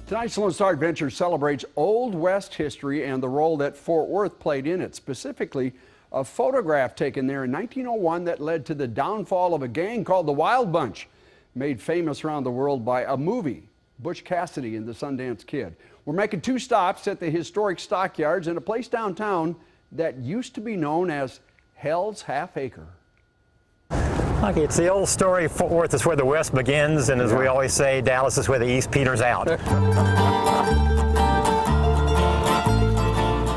Tonight's Lone Star Adventure celebrates Old West history and the role that Fort Worth played in it, specifically a photograph taken there in 1901 that led to the downfall of a gang called the Wild Bunch, made famous around the world by a movie, Butch Cassidy and the Sundance Kid. We're making two stops at the historic stockyards in a place downtown that used to be known as Hell's Half Acre. Okay, it's the old story. Fort Worth is where the West begins, and as we always say, Dallas is where the East peters out.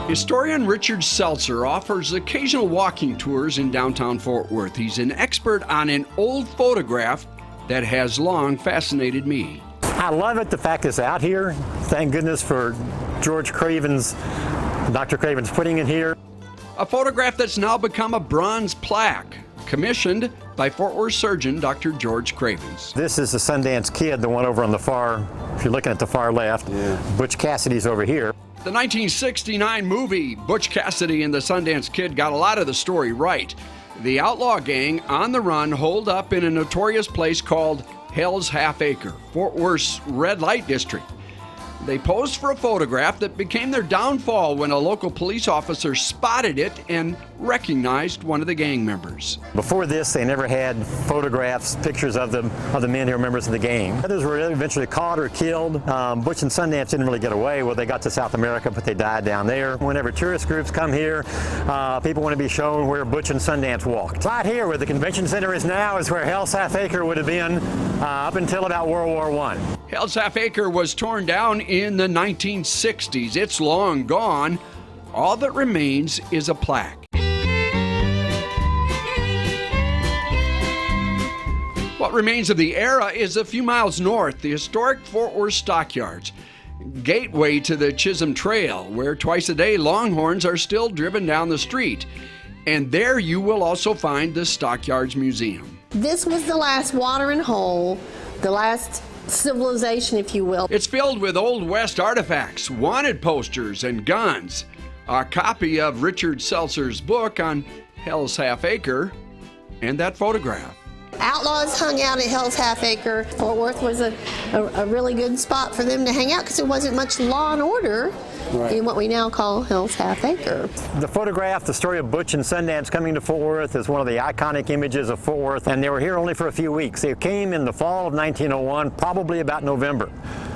Historian Richard Seltzer offers occasional walking tours in downtown Fort Worth. He's an expert on an old photograph that has long fascinated me. I love it, the fact it's out here. Thank goodness for George Craven's, Dr. Craven's putting it here. A photograph that's now become a bronze plaque, commissioned by Fort Worth surgeon Dr. George Cravens. This is the Sundance Kid, the one over on the far, if you're looking at the far left. Butch Cassidy's over here. The 1969 movie Butch Cassidy and the Sundance Kid got a lot of the story right. The outlaw gang on the run holed up in a notorious place called Hell's Half Acre, Fort Worth's red light district. They posed for a photograph that became their downfall when a local police officer spotted it and recognized one of the gang members. Before this, they never had photographs, pictures of the men who were members of the gang. Others were eventually caught or killed. Butch and Sundance didn't really get away. Well, they got to South America, but they died down there. Whenever tourist groups come here, people want to be shown where Butch and Sundance walked. Right here, where the convention center is now, is where Hell's Half Acre would have been up until about World War I. Hell's Half Acre was torn down in the 1960s. It's long gone. All that remains is a plaque. What remains of the era is a few miles north, the historic Fort Worth Stockyards, gateway to the Chisholm Trail, where twice a day Longhorns are still driven down the street. And there you will also find the Stockyards Museum. This was the last watering hole, the last civilization, if you will. It's filled with Old West artifacts, wanted posters, and guns. A copy of Richard Seltzer's book on Hell's Half Acre, and that photograph. Outlaws hung out at Hell's Half Acre. Fort Worth was a really good spot for them to hang out because there wasn't much law and order in what we now call Hell's Half Acre. The photograph, the story of Butch and Sundance coming to Fort Worth, is one of the iconic images of Fort Worth, and they were here only for a few weeks. They came in the fall of 1901, probably about November.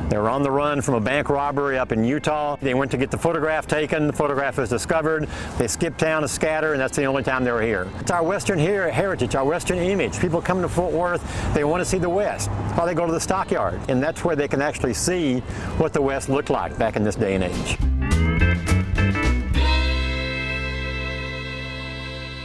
They were on the run from a bank robbery up in Utah. They went to get the photograph taken. The photograph was discovered. They skipped town to scatter, and that's the only time they were here. It's our Western heritage, our Western image. People come to Fort Worth, they want to see the West. That's why they go to the stockyard, and that's where they can actually see what the West looked like back in this day and age.